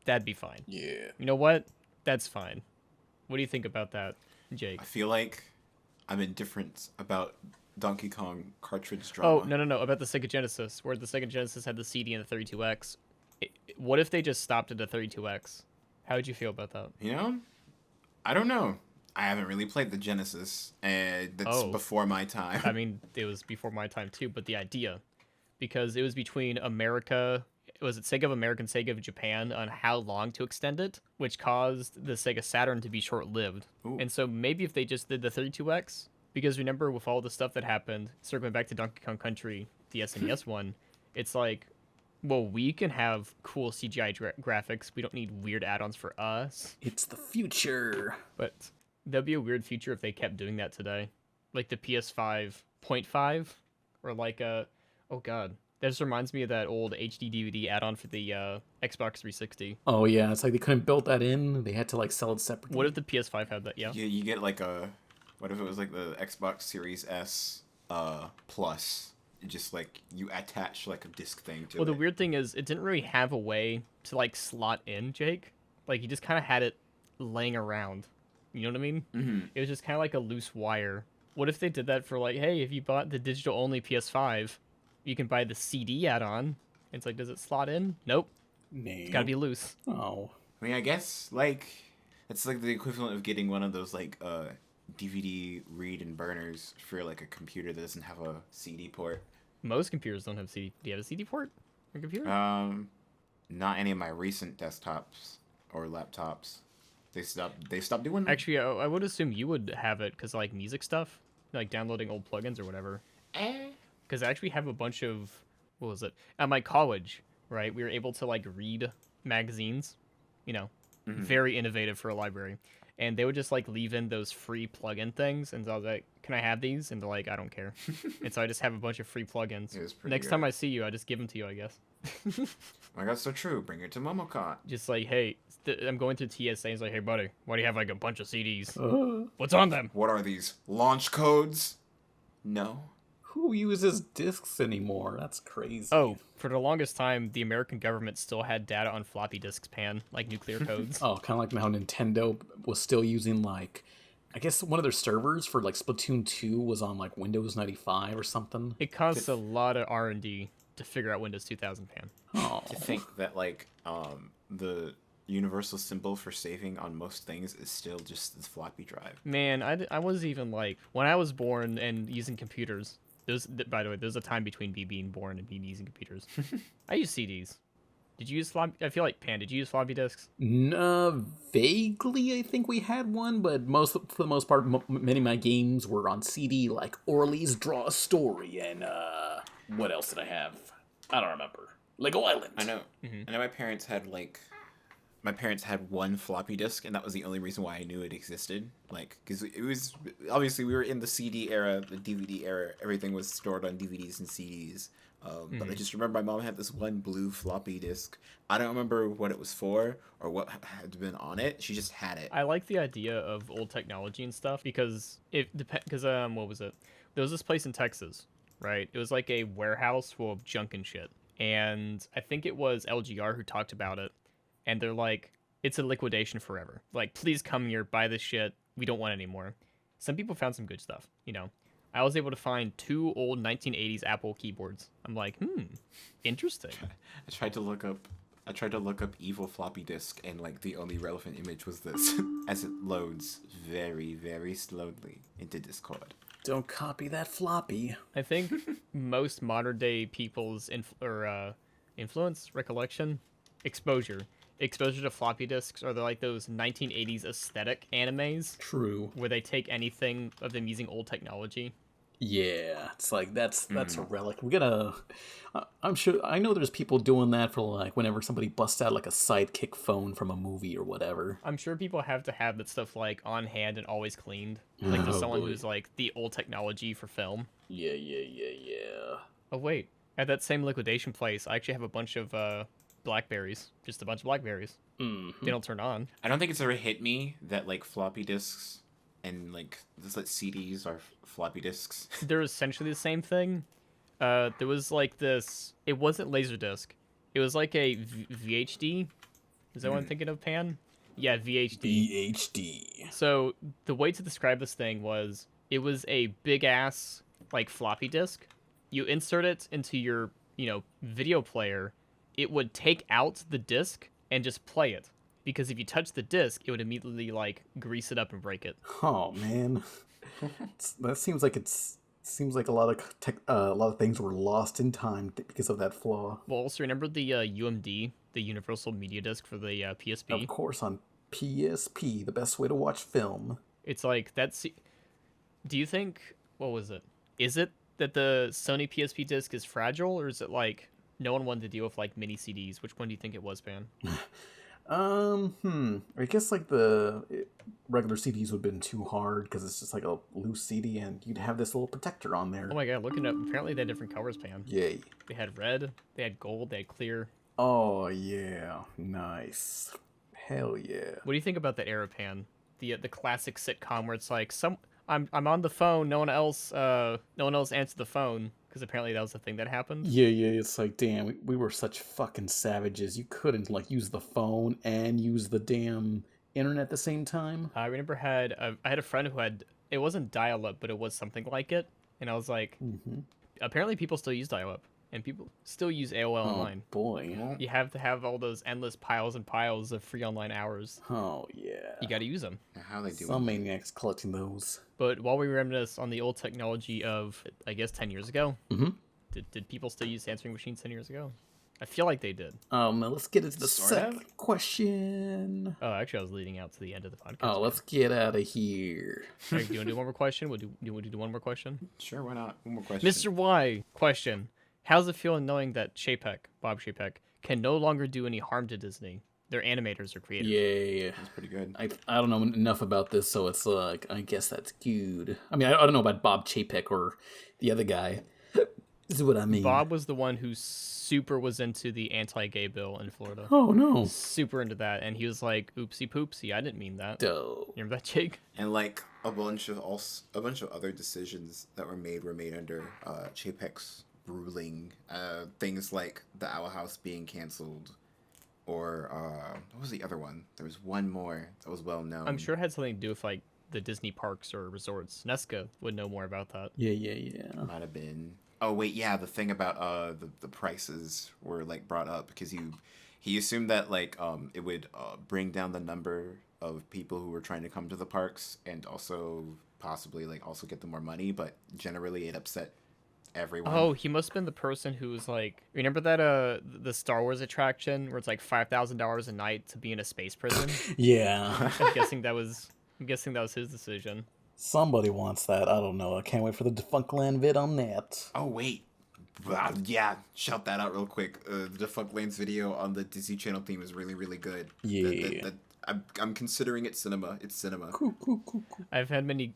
that'd be fine. Yeah. You know what? That's fine. What do you think about that, Jake? I feel like I'm indifferent about Donkey Kong cartridge drama. Oh, no, about the Sega Genesis, where the Sega Genesis had the CD and the 32X. What if they just stopped at the 32X? How would you feel about that? You know? I don't know. I haven't really played the Genesis, and that's before my time. I mean, it was before my time too, but the idea, because it was between America, was it Sega of America and Sega of Japan on how long to extend it, which caused the Sega Saturn to be short-lived. Ooh. And so maybe if they just did the 32X, because remember with all the stuff that happened, circling back to Donkey Kong Country, the SNES one, it's like, well, we can have cool CGI graphics. We don't need weird add-ons for us. It's the future. But that'd be a weird future if they kept doing that today. Like the PS5.5, or like oh god. That just reminds me of that old HD DVD add-on for the Xbox 360. Oh yeah, it's like they couldn't build that in. They had to like sell it separately. What if the PS5 had that? Yeah. You get like what if it was like the Xbox Series S Plus? Just like you attach like a disc thing to it. Well, the weird thing is it didn't really have a way to like slot in, Jake. Like you just kind of had it laying around. You know what I mean? Mm-hmm. It was just kind of like a loose wire. What if they did that for like, hey, if you bought the digital only PS5, you can buy the CD add-on, It's like, does it slot in? Nope. Nah. It's gotta be loose. Oh. I mean, I guess like it's like the equivalent of getting one of those like DVD read and burners for like a computer that doesn't have a CD port. Most computers don't have CD. Do you have a CD port on your computer? Not any of my recent desktops or laptops. They stopped doing them. Actually, I would assume you would have it because like music stuff, like downloading old plugins or whatever. Because I actually have a bunch of, what was it? At my college, right? We were able to like read magazines, you know, very innovative for a library. And they would just like leave in those free plugin things. And so I was like, can I have these? And they're like, I don't care. And so I just have a bunch of free plugins. It was pretty Next good. time I see you, I just give them to you, I guess. My God, so true. Bring it to MomoCon. Just like, hey, I'm going through TSA. And it's like, hey, buddy, why do you have like a bunch of CDs? What's on them? What are these launch codes? No. Who uses discs anymore? That's crazy. Oh, for the longest time, the American government still had data on floppy disks, Pan, like nuclear codes. Oh, kind of like how Nintendo was still using, like, I guess one of their servers for, like, Splatoon 2 was on, like, Windows 95 or something. It costs a lot of R&D to figure out Windows 2000, Pan. Oh. To think that like the universal symbol for saving on most things is still just the floppy drive. Man, I was even like, when I was born and using computers, by the way, there's a time between me being born and me using computers. I use CDs. Did you use floppy? I feel like, Pan, did you use floppy disks? Vaguely, I think we had one, but for the most part, many of my games were on CD, like Orly's Draw a Story, and what else did I have? I don't remember. Lego Island. I know. I know my parents had one floppy disk, and that was the only reason why I knew it existed. Like, because it was obviously we were in the CD era, the DVD era. Everything was stored on DVDs and CDs. But I just remember my mom had this one blue floppy disk. I don't remember what it was for or what had been on it. She just had it. I like the idea of old technology and stuff because what was it? There was this place in Texas, right? It was like a warehouse full of junk and shit. And I think it was LGR who talked about it. And they're like, it's a liquidation forever. Like, please come here, buy this shit. We don't want it anymore. Some people found some good stuff, you know. I was able to find 2 old 1980s Apple keyboards. I'm like, interesting. I tried to look up evil floppy disk, and like the only relevant image was this, as it loads very, very slowly into Discord. Don't copy that floppy. I think most modern day people's influence, recollection, exposure to floppy disks are like those 1980s aesthetic animes. True. Where they take anything of them using old technology. Yeah, it's like that's a relic. I'm sure I know there's people doing that for like whenever somebody busts out like a sidekick phone from a movie or whatever. I'm sure people have to have that stuff like on hand and always cleaned. Like there's someone who's like the old technology for film. Yeah. Oh wait, at that same liquidation place, I actually have a bunch of blackberries. Just a bunch of blackberries. They don't turn on. I don't think it's ever hit me that like floppy disks and like this like CDs are floppy disks. They're essentially the same thing. There was like this. It wasn't Laserdisc. It was like a VHD. Is that what I'm thinking of, Pan? Yeah, VHD. VHD. So the way to describe this thing was it was a big ass like floppy disk. You insert it into your video player. It would take out the disc and just play it. Because if you touch the disc, it would immediately like grease it up and break it. Oh man, that seems like a lot of things were lost in time because of that flaw. Well, also remember the UMD, the Universal Media Disc for the PSP. Of course, on PSP, the best way to watch film. It's like that's. Do you think what was it? Is it that the Sony PSP disc is fragile, or is it like no one wanted to deal with like mini CDs? Which one do you think it was, Pan? I guess like the regular CDs would have been too hard because it's just like a loose CD and you'd have this little protector on there. Oh my god, looking up. Apparently they had different colors, Pan. Yay. They had red, they had gold, they had clear. Oh yeah, nice. Hell yeah. What do you think about that era, Pan? The classic sitcom where it's like I'm on the phone, no one else answered the phone. Because apparently that was the thing that happened. Yeah, it's like, damn, we were such fucking savages. You couldn't, like, use the phone and use the damn internet at the same time. I remember I had a friend who had, it wasn't dial-up, but it was something like it. And I was like, apparently people still use dial-up. and people still use AOL Oh Online. boy. You have to have all those endless piles and piles of free online hours. Oh yeah. You got to use them. How they do Some maniacs collecting those. But while we reminisce on the old technology of, I guess, 10 years ago, did people still use answering machines 10 years ago? I feel like they did. Let's get into the Sort of. second question. Oh, actually, I was leading out to the end of the podcast. Oh, let's get out of here. All right, do you want to do one more question? Do you want to do one more question? Sure, why not? One more question. Mr. Y, question. How's it feel knowing that Bob Chapek, can no longer do any harm to Disney? Their animators or creators. Yeah. That's pretty good. I don't know enough about this, so it's like, I guess that's good. I mean, I don't know about Bob Chapek or the other guy. This is what I mean. Bob was the one who super was into the anti-gay bill in Florida. Oh, no. Super into that, and he was like, "Oopsie poopsie, I didn't mean that." Dope. You remember that, Jake? And like a bunch of other decisions that were made under Chapek's ruling. Things like the Owl House being canceled, or what was the other one? There was one more that was well known. I'm sure it had something to do with like the Disney parks or resorts. Nesca would know more about that. Yeah. Might have been. Oh wait, yeah, the thing about the prices were like brought up because he assumed that like it would bring down the number of people who were trying to come to the parks and also possibly like also get them more money, but generally it upset everyone. Oh, he must have been the person who was like, remember that the Star Wars attraction where it's like $5,000 a night to be in a space prison? Yeah. I'm guessing that was his decision. Somebody wants that. I don't know. I can't wait for the Defunctland vid on that. Oh wait, yeah, shout that out real quick. The Defunctland's video on the Disney Channel theme is really really good. Yeah. I'm considering it cinema. It's cinema. Cool. I've heard many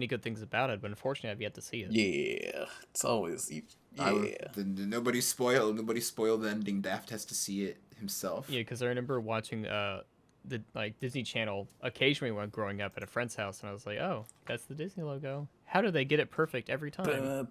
good things about it, but unfortunately I've yet to see it. Yeah. It's always... Yeah. Nobody spoil the ending. Daft has to see it himself. Yeah, because I remember watching the like Disney Channel occasionally when growing up at a friend's house, and I was like, oh, that's the Disney logo. How do they get it perfect every time?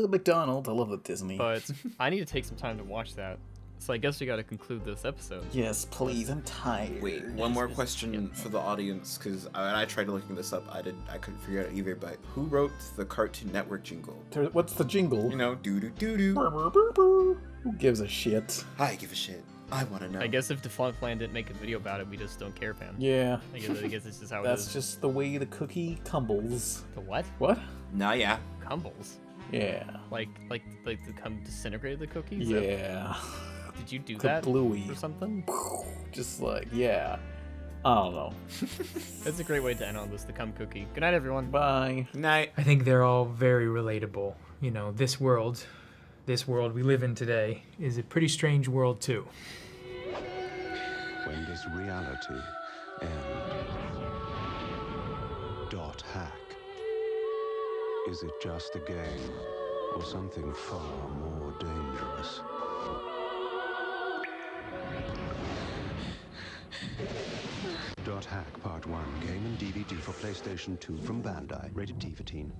McDonald's. I love it, Disney. But I need to take some time to watch that. So I guess we got to conclude this episode. Yes, please. I'm tired. Wait, one more question for the audience, because I tried looking this up. I couldn't figure it out either. But who wrote the Cartoon Network jingle? What's the jingle? You know, doo doo doo doo. Who gives a shit? I give a shit. I want to know. I guess if Defunctland didn't make a video about it, we just don't care, fam. Yeah. I guess it's just how it is. That's just the way the cookie cumbles. The what? What? Nah, yeah. Cumbles. Yeah. Like to come disintegrate the cookies? Yeah. Did you do that Kablooey. or something? Just like, yeah. I don't know. That's a great way to end on this, the cum cookie. Good night, everyone. Bye. Night. I think they're all very relatable. You know, this world we live in today is a pretty strange world too. When does reality end? .hack. Is it just a game or something far more dangerous? .hack Part 1, game and DVD for PlayStation 2 from Bandai. Rated T for teen.